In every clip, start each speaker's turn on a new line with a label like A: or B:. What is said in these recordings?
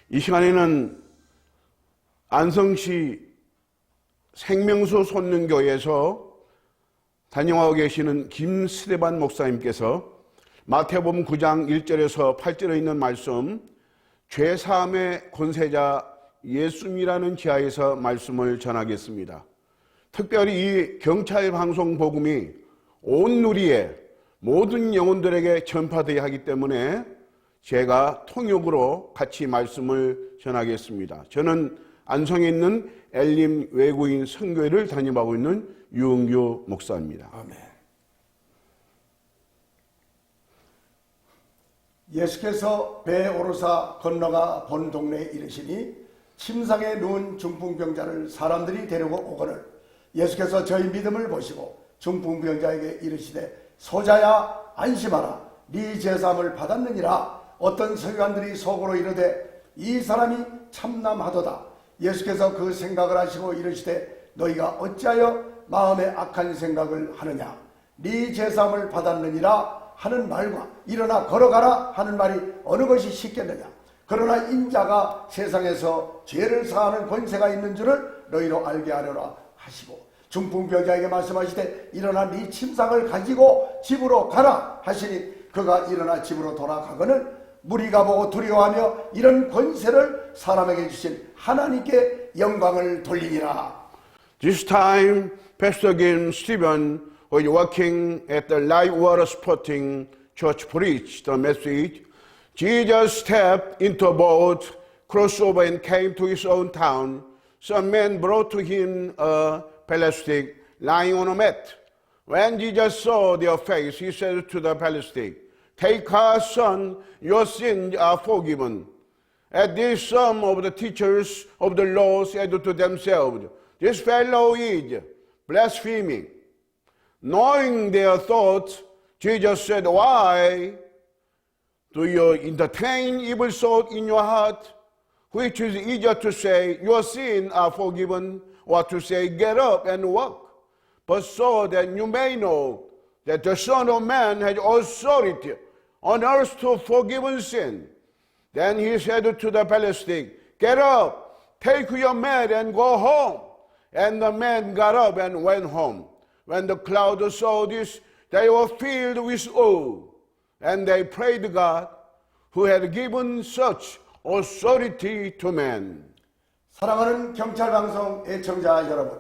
A: 이 시간에는 안성시 생명수 손능교회에서 단영하고 계시는 김스테반 목사님께서 마태복음 9장 1절에서 8절에 있는 말씀, 죄사함의 권세자 예수님이라는 지하에서 말씀을 전하겠습니다. 특별히 이 경찰 방송 복음이 온 누리에 모든 영혼들에게 전파되어야 하기 때문에 제가 통역으로 같이 말씀을 전하겠습니다. 저는 안성에 있는 엘림 외국인 선교회를 담임하고 있는 유은규 목사입니다.
B: 아멘. 예수께서 배에 오르사 건너가 본 동네에 이르시니 침상에 누운 중풍병자를 사람들이 데리고 오거늘 예수께서 저희 믿음을 보시고 중풍병자에게 이르시되 소자야 안심하라 네 제사함을 받았느니라. 어떤 서기관들이 속으로 이르되 이 사람이 참남하도다. 예수께서 그 생각을 하시고 이르시되 너희가 어찌하여 마음에 악한 생각을 하느냐. 네 제사함을 받았느니라 하는 말과 일어나 걸어가라 하는 말이 어느 것이 쉽겠느냐. 그러나 인자가 세상에서 죄를 사하는 권세가 있는 줄을 너희로 알게 하려라 하시고 중풍병자에게 말씀하시되 일어나 네 침상을 가지고 집으로 가라 하시니 그가 일어나 집으로 돌아가거늘 무리가 보고 두려워하며 이런 권세를 사람에게 주신 하나님께 영광을 돌리니라.
A: This time, Pastor Kim Stephen was working at the Live Water Sporting Church preached the message. Jesus stepped into a boat, crossed over and came to his own town. Some men brought to him a paralytic lying on a mat. When Jesus saw their face, he said to the paralytic, "Take heart, son, your sins are forgiven." At this, some of the teachers of the law said to themselves, "This fellow is blaspheming." Knowing their thoughts, Jesus said, "Why do you entertain evil thoughts in your heart? Which is easier to say, your sins are forgiven, or to say, get up and walk? But so that you may know that the Son of Man has authority on earth to forgive sin." Then he said to the paralytic, "Get up, take your mat and go home." And the man got up and went home. When the crowd saw this, they were filled with awe, and they praised God who had given such authority to man.
B: 사랑하는 경찰방송 애청자 여러분,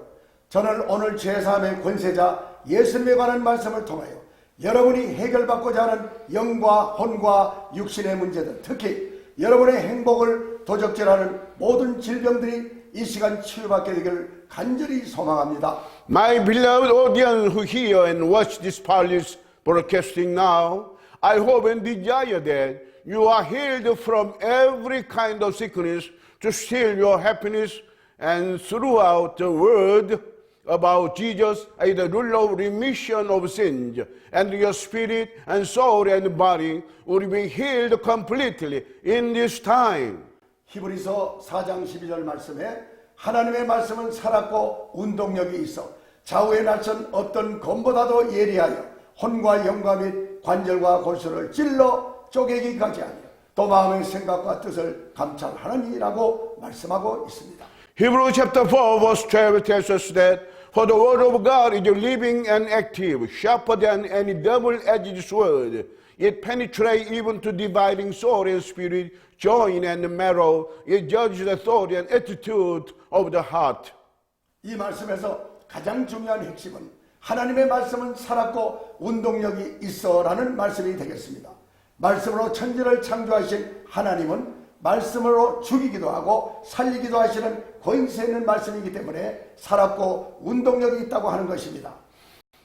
B: 저는 오늘 제3의 권세자 예수님에 관한 말씀을 통하여 여러분이 해결받고자 하는 영과 혼과 육신의 문제들, 특히 여러분의 행복을 도적질하는 모든 질병들이 이 시간 치유받게 되기를 간절히 소망합니다.
A: My beloved audience who hear and watch this public broadcasting now, I hope and desire that you are healed from every kind of sickness to steal your happiness, and throughout the word about Jesus as the rule of remission of sins, and your spirit and soul and body will be healed completely in this time.
B: 히브리서 4장 12절 말씀에 하나님의 말씀은 살았고 운동력이 있어 좌우에 날선 어떤 검보다도 예리하여 혼과 영과 및 관절과 골수를 찔러 쪼개기까지 하며 또 마음의 생각과 뜻을 감찰하느니라고 말씀하고 있습니다.
A: Hebrews chapter 4 verse 12 tells us that for the word of God is living and active, sharper than any double-edged sword. It penetrates even to dividing soul and spirit, joint and marrow. It judges the thought and attitude of the heart.
B: 이 말씀에서 가장 중요한 핵심은 하나님의 말씀은 살았고 운동력이 있어라는 말씀이 되겠습니다. 말씀으로 천지를 창조하신 하나님은 말씀으로 죽이기도 하고 살리기도 하시는 권세 있는 말씀이기 때문에 살았고 운동력이 있다고 하는 것입니다.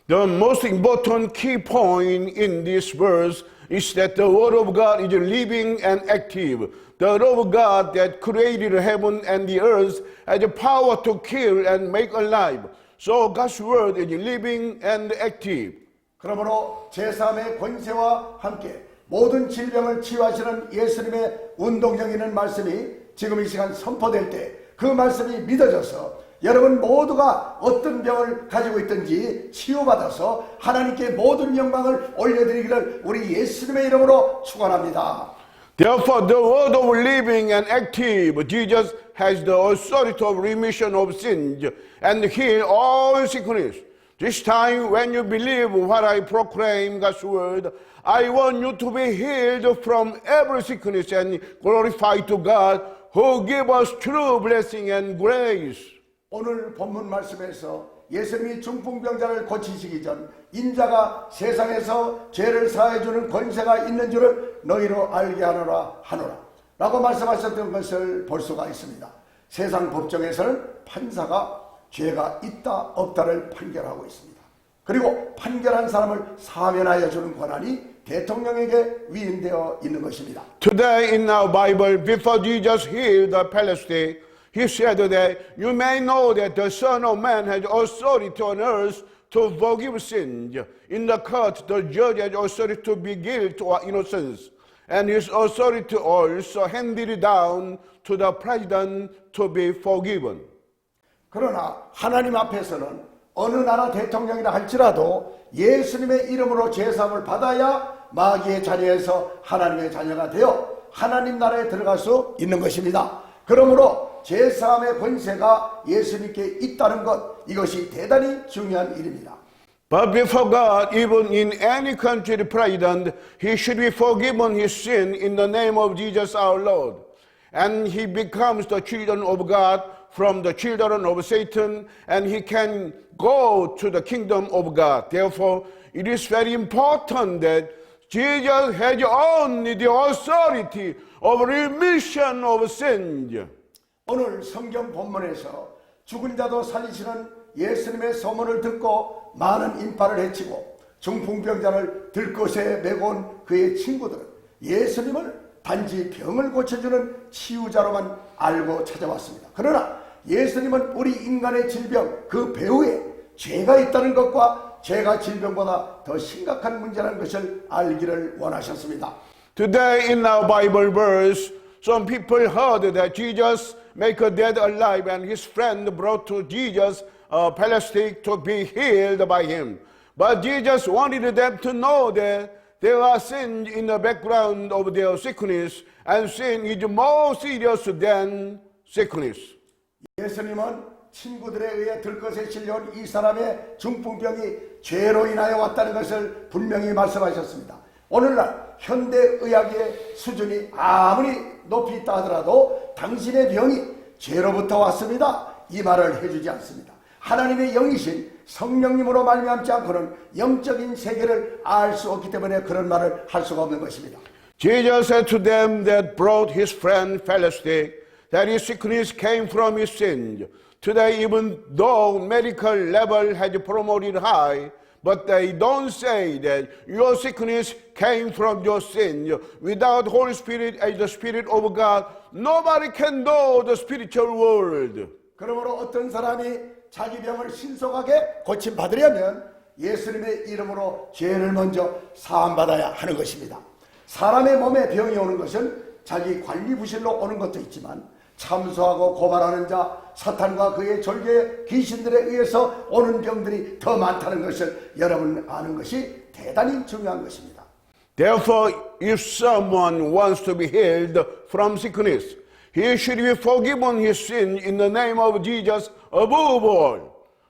A: The most important key point in this verse is that the Word of God is living and active. The Word of God that created heaven and the earth has the power to kill and make alive. So God's Word is living and active.
B: 그러므로 제3의 권세와 함께 모든 질병을 치유하시는 예수님의 운동력 있는 말씀이 지금 이 시간 선포될 때 그 말씀이 믿어져서 여러분 모두가 어떤 병을 가지고 있든지 치유받아서 하나님께 모든 영광을 올려드리기를 우리 예수님의 이름으로 축원합니다.
A: Therefore, the word of living and active, Jesus has the authority of remission of sins and heal all sickness. This time, when you believe what I proclaim God's word, I want you to be healed from every sickness and glorify to God who give us true blessing and grace.
B: 오늘 본문 말씀에서 예수님이 중풍병자를 고치시기 전 인자가 세상에서 죄를 사해주는 권세가 있는 줄을 너희로 알게 하노라 라고 말씀하셨던 것을 볼 수가 있습니다. 세상 법정에서는 판사가 죄가 있다 없다를 판결하고 있습니다. 그리고 판결한 사람을 사면하여 주는 권한이 대통령에게 위임되어 있는 것입니다.
A: Today in our Bible, before Jesus healed the Palestine, he said that you may know that the Son of Man has authority on earth to forgive sins. In the court, the judge has authority to be guilt or innocence, and his authority also handed down to the president to be forgiven.
B: 그러나 하나님 앞에서는 어느 나라 대통령이라 할지라도 예수님의 이름으로 죄사함을 받아야 마귀의 자리에서 하나님의 자녀가 되어 하나님 나라에 들어갈 수 있는 것입니다. 그러므로 죄사함의 권세가 예수님께 있다는 것, 이것이 대단히 중요한 일입니다.
A: But before God, even in any country president, he should be forgiven his sin in the name of Jesus our Lord. And he becomes the children of God from the children of Satan, and he can go to the kingdom of God. Therefore, it is very important that Jesus has only the authority of remission of sins.
B: 오늘 성경 본문에서 죽은 자도 살리시는 예수님의 소문을 듣고 많은 인파를 해치고 중풍병자를 들것에 메고 온 그의 친구들은 예수님을 단지 병을 고쳐주는 치유자로만 알고 찾아왔습니다. 그러나 예수님은 우리 인간의 질병 그 배후에 죄가 있다는 것과 죄가 질병보다 더 심각한 문제라는 것을 알기를 원하셨습니다.
A: Today in our Bible verse, some people heard that Jesus make a dead alive, and his friend brought to Jesus a paralytic to be healed by him. But Jesus wanted them to know that there are sins in the background of their sickness, and sin is more serious than sickness.
B: 예수님은 친구들에 의해 들것에 실려온 이 사람의 중풍병이 죄로 인하여 왔다는 것을 분명히 말씀하셨습니다. 오늘날 현대의학의 수준이 아무리 높이 있다 하더라도 당신의 병이 죄로부터 왔습니다, 이 말을 해주지 않습니다. 하나님의 영이신 성령님으로 말미암지 않고는 영적인 세계를 알 수 없기 때문에 그런 말을 할 수가 없는 것입니다.
A: Jesus said to them that brought his friend paralytic that his sickness came from his sins. Today, even though medical level has promoted high, but they don't say that your sickness came from your sin. Without Holy Spirit as the Spirit of God, nobody can know the spiritual world.
B: 그러므로 어떤 사람이 자기 병을 신속하게 고침받으려면 예수님의 이름으로 죄를 먼저 사함받아야 하는 것입니다. 사람의 몸에 병이 오는 것은 자기 관리 부실로 오는 것도 있지만 참소하고 고발하는 자, 사탄과 그의 졸개 귀신들에 의해서 오는 병들이 더 많다는 것을 여러분 아는 것이 대단히 중요한 것입니다.
A: Therefore, if someone wants to be healed from sickness, he should be forgiven his sin in the name of Jesus above all.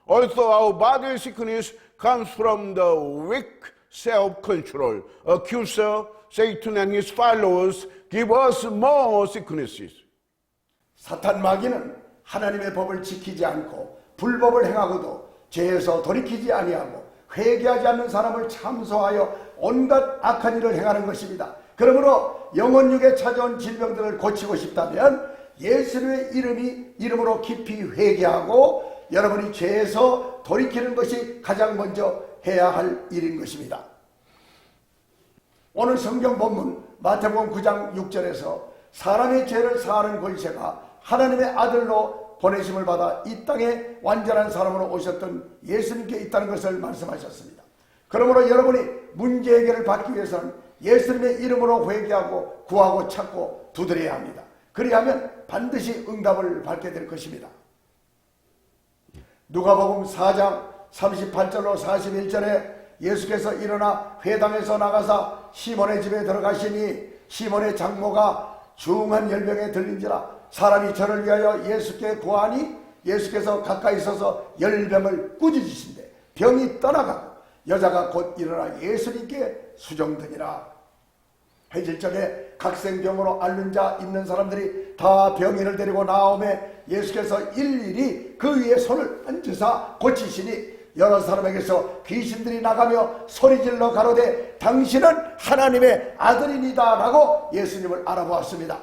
A: Also, our bodily sickness comes from the weak self-control. Accuser, Satan and his followers give us more sicknesses.
B: 사탄 마귀는 하나님의 법을 지키지 않고 불법을 행하고도 죄에서 돌이키지 아니하고 회개하지 않는 사람을 참소하여 온갖 악한 일을 행하는 것입니다. 그러므로 영혼육에 찾아온 질병들을 고치고 싶다면 예수님의 이름으로 깊이 회개하고 여러분이 죄에서 돌이키는 것이 가장 먼저 해야 할 일인 것입니다. 오늘 성경 본문 마태복음 9장 6절에서 사람의 죄를 사하는 권세가 하나님의 아들로 보내심을 받아 이 땅에 완전한 사람으로 오셨던 예수님께 있다는 것을 말씀하셨습니다. 그러므로 여러분이 문제 해결을 받기 위해서는 예수님의 이름으로 회개하고 구하고 찾고 두드려야 합니다. 그리하면 반드시 응답을 받게 될 것입니다. 누가복음 4장 38절로 41절에 예수께서 일어나 회당에서 나가사 시몬의 집에 들어가시니 시몬의 장모가 중한 열병에 들린지라 사람이 저를 위하여 예수께 구하니 예수께서 가까이 서서 열병을 꾸짖으신대 병이 떠나가고 여자가 곧 일어나 예수님께 수종드니라. 해질적에 각생병으로 앓는 자 있는 사람들이 다 병인을 데리고 나오매 예수께서 일일이 그 위에 손을 얹으사 고치시니 여러 사람에게서 귀신들이 나가며 소리질러 가로되 당신은 하나님의 아들이니다 라고 예수님을 알아보았습니다.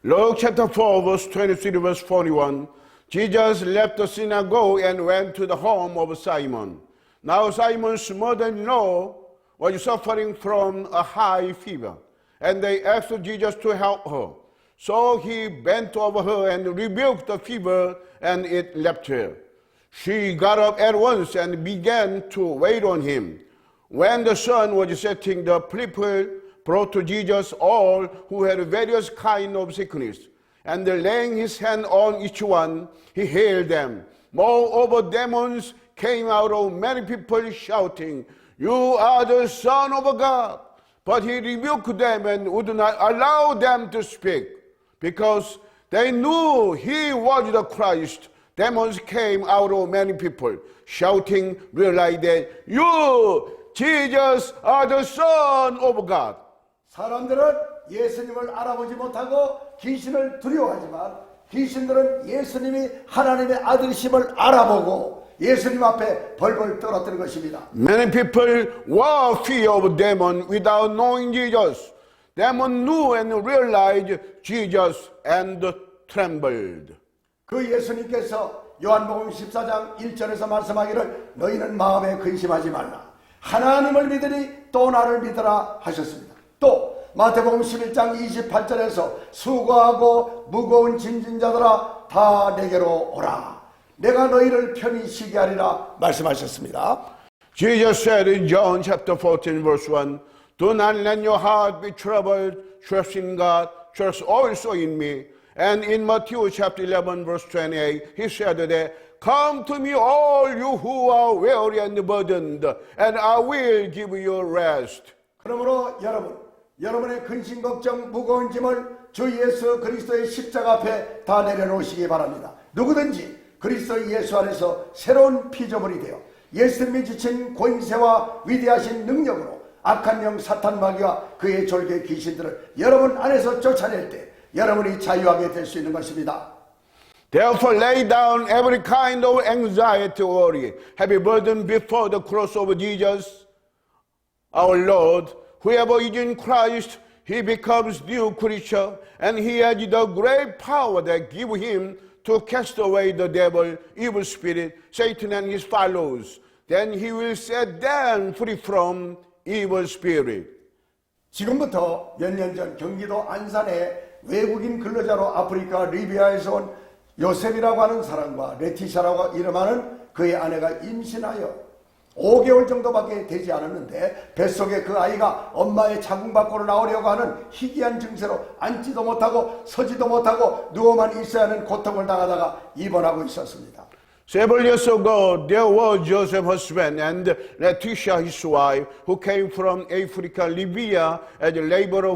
A: Luke chapter 4 verse 23 verse 41. Jesus left the synagogue and went to the home of Simon. Now Simon's mother-in-law was suffering from a high fever, and they asked Jesus to help her. So he bent over her and rebuked the fever, and it left her. She got up at once and began to wait on him. When the sun was setting, the people brought to Jesus all who had various kinds of sickness, and laying his hand on each one, he healed them. Moreover, demons came out of many people shouting, "You are the Son of God." But he rebuked them and would not allow them to speak, because they knew he was the Christ. Demons came out of many people, shouting, realizing that you, Jesus, are the Son of God.
B: 사람들은 예수님을 알아보지 못하고 귀신을 두려워하지만 귀신들은 예수님이 하나님의 아들이심을 알아보고 예수님 앞에 벌벌 떨었던 것입니다.
A: Many people were fear of demon without knowing Jesus. Demon knew and realized Jesus and trembled.
B: 그 예수님께서 요한복음 14장 1절에서 말씀하기를 너희는 마음에 근심하지 말라. 하나님을 믿으니 또 나를 믿으라 하셨습니다. 또 마태복음 11장 28절에서 수고하고 무거운 짐진 자들아 다 내게로 오라. 내가 너희를 편히 쉬게 하리라 말씀하셨습니다.
A: Jesus said in John chapter 14 verse 1, "Do not let your heart be troubled. Trust in God. Trust also in me." And in Matthew chapter 11 verse 28, he said that, "Come to me all you who are weary and burdened, and I will give you rest."
B: 그러므로 여러분의 근심 걱정 무거운 짐을 주 예수 그리스도의 십자가 앞에 다 내려놓으시기 바랍니다. 누구든지 그리스도 예수 안에서 새로운 피조물이 되어 예수님이 지친 권세와 위대하신 능력으로 악한 영 사탄 마귀와 그의 졸개 귀신들을 여러분 안에서 쫓아낼 때 여러분이 자유하게 될 수 있는 것입니다.
A: Therefore lay down every kind of anxiety or worry, heavy burden before the cross of Jesus, our Lord. Whoever is in Christ, he becomes new creature, and he has the great power that give him to cast away the devil, evil spirit, Satan and his followers. Then he will set them free from evil spirit.
B: 지금부터 몇 년 전 경기도 안산에 외국인 근로자로 아프리카 리비아에서 온 요셉이라고 하는 사람과 레티샤라고 이름하는 그의 아내가 임신하여 5개월 정도밖에 되지 않았는데 뱃속에 그 아이가 엄마의 자궁 밖으로 나오려고 하는 희귀한 증세로 앉지도 못하고 서지도 못하고 누워만 있어야 하는 고통을 당하다가 입원하고 있었습니다.
A: Several years ago, there was Joseph, husband, and Letitia, his wife, who came from Africa, Libya, as a laborer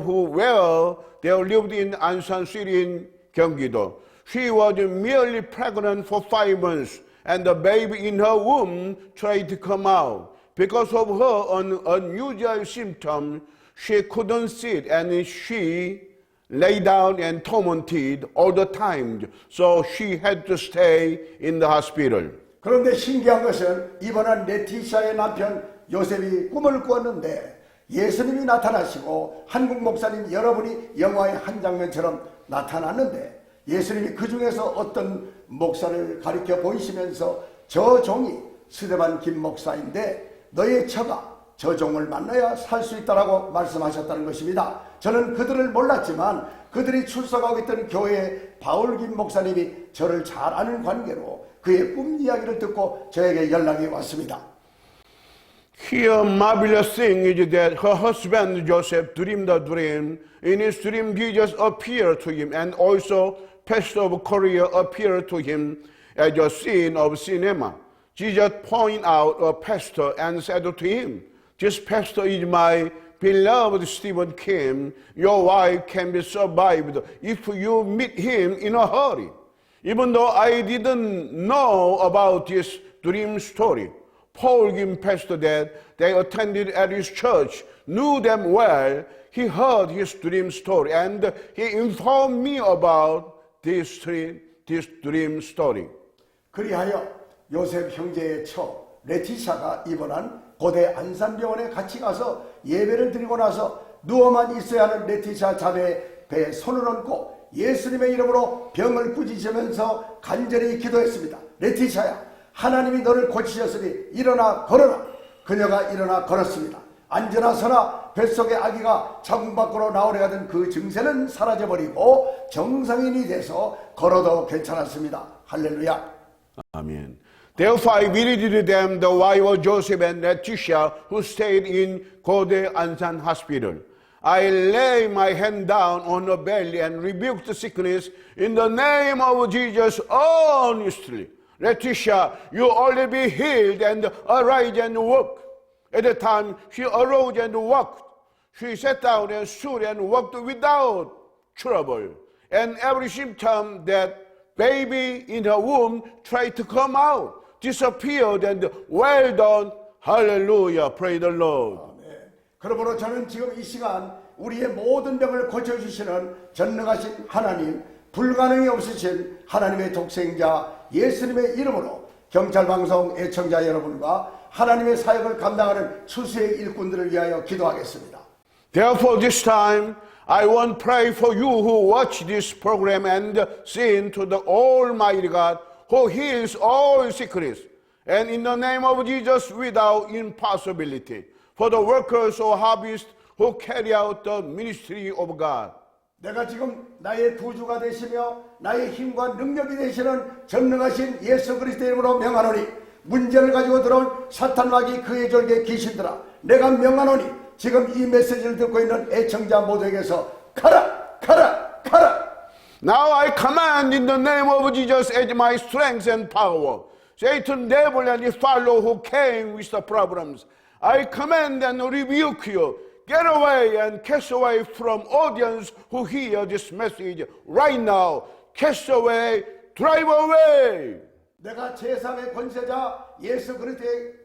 A: they lived in Ansan City in Gyeonggi-do. She was merely pregnant for 5 months, and the baby in her womb tried to come out. Because of her unusual symptoms, she couldn't sit, and she lay down and tormented all the time. So she had to stay in the hospital.
B: 그런데 신기한 것은 입원한 레티샤의 남편 요셉이 꿈을 꾸었는데 예수님이 나타나시고 한국 목사님 여러분이 영화의 한 장면처럼 나타났는데 예수님이 그 중에서 어떤 목사를 가리켜 보이시면서 저 종이 스데반 김 목사인데 너의 처가 저 종을 만나야 살 수 있다라고 말씀하셨다는 것입니다. 저는 그들을 몰랐지만 그들이 출석하고 있던 교회의 바울 김 목사님이 저를 잘 아는 관계로 그의 꿈 이야기를 듣고 저에게 연락이 왔습니다.
A: Here, marvelous thing is that her husband Joseph dreamed a dream. In his dream, Jesus appeared to him, and also Pastor of Korea appeared to him as a scene of cinema. Jesus pointed out a pastor and said to him, "This pastor is my beloved Stephen Kim, your wife can be survived if you meet him in a hurry. Even though I didn't know about this dream story, Paul Kim pastor that they attended at his church knew them well. He heard his dream story and he informed me about this dream story.
B: 그리하여 요셉 형제의 처 레티샤가 입원한 고대 안산병원에 같이 가서 예배를 드리고 나서 누워만 있어야 하는 레티샤 자매의 배에 손을 얹고 예수님의 이름으로 병을 꾸짖으면서 간절히 기도했습니다. 레티샤야, 하나님이 너를 고치셨으니 일어나 걸어라. 그녀가 일어나 걸었습니다. 앉으나 서나 뱃속의 아기가 자궁 밖으로 나오려 하던 그 증세는 사라져버리고 정상인이 돼서 걸어도 괜찮았습니다. 할렐루야.
A: Amen. Therefore I visited them, the wife of Joseph and Letitia, who stayed in Kode Ansan Hospital. I lay my hand down on her belly and rebuked the sickness in the name of Jesus earnestly. Letitia, you only be healed and arise and walk. At the time, she arose and walked. She sat down and stood and walked without trouble. And every symptom that baby in her womb tried to come out disappeared, and well done. Hallelujah. Praise the Lord.
B: 그러므로 저는 지금 이 시간 우리의 모든 병을 고쳐주시는 전능하신 하나님, 불가능이 없으신 하나님의 독생자 예수님의 이름으로 경찰방송 애청자 여러분과 하나님의 사역을 감당하는 수수의 일꾼들을 위하여 기도하겠습니다.
A: Therefore this time I want to pray for you who watch this program and sing to the Almighty God who heals all sickness, and in the name of Jesus without impossibility, for the workers of harvest who carry out the ministry of God.
B: 내가 지금 나의 구주가 되시며 나의 힘과 능력이 되시는 전능하신 예수 그리스도의 이름으로 명하노니, 문제를 가지고 들어온 사탄마귀 그의 졸개 귀신들아, 내가 명하노니 지금 이 메시지를 듣고 있는 애청자 모두에게서 가라 가라 가라.
A: Now I command in the name of Jesus as my strength and power. Satan, devil, and his follower who came with the problems, I command and rebuke you. Get away and cast away from audience who hear this message right now. Cast away, drive away.
B: 내가 제3의 권세자 예수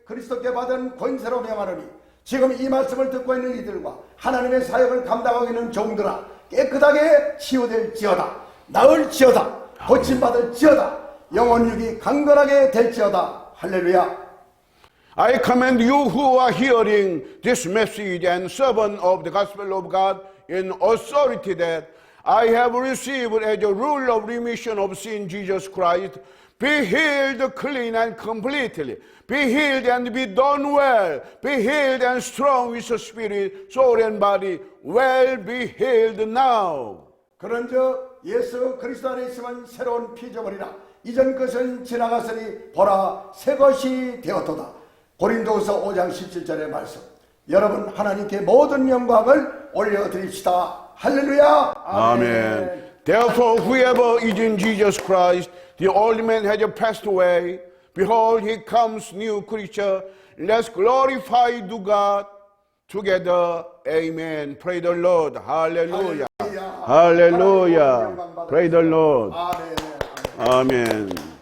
B: 그리스도께 받은 권세로 명하노니, 지금 이 말씀을 듣고 있는 이들과 하나님의 사역을 감당하고 있는 종들아, 깨끗하게 치유될지어다, 나을지어다, 고침받을지어다, 영혼육이 강건하게 될지어다. 할렐루야.
A: I command you who are hearing this message and servant of the gospel of God in authority that I have received as a rule of remission of sin, Jesus Christ, be healed clean and completely. Be healed and be done well. Be healed and strong with the spirit, soul and body. Well, be healed now.
B: 그런즉 예수 그리스도 안에 있으면 새로운 피조물이라. 이전 것은 지나갔으니 보라 새 것이 되었도다. 고린도후서 5장 17절의 말씀. 여러분, 하나님께 모든 영광을 올려드립시다. 할렐루야.
A: Amen. Therefore, whoever is in Jesus Christ, the old man has passed away. Behold, he comes new creature. Let's glorify to God together. Amen. Praise the Lord. Hallelujah. Hallelujah. Praise the Lord.
B: 아멘.
A: Amen.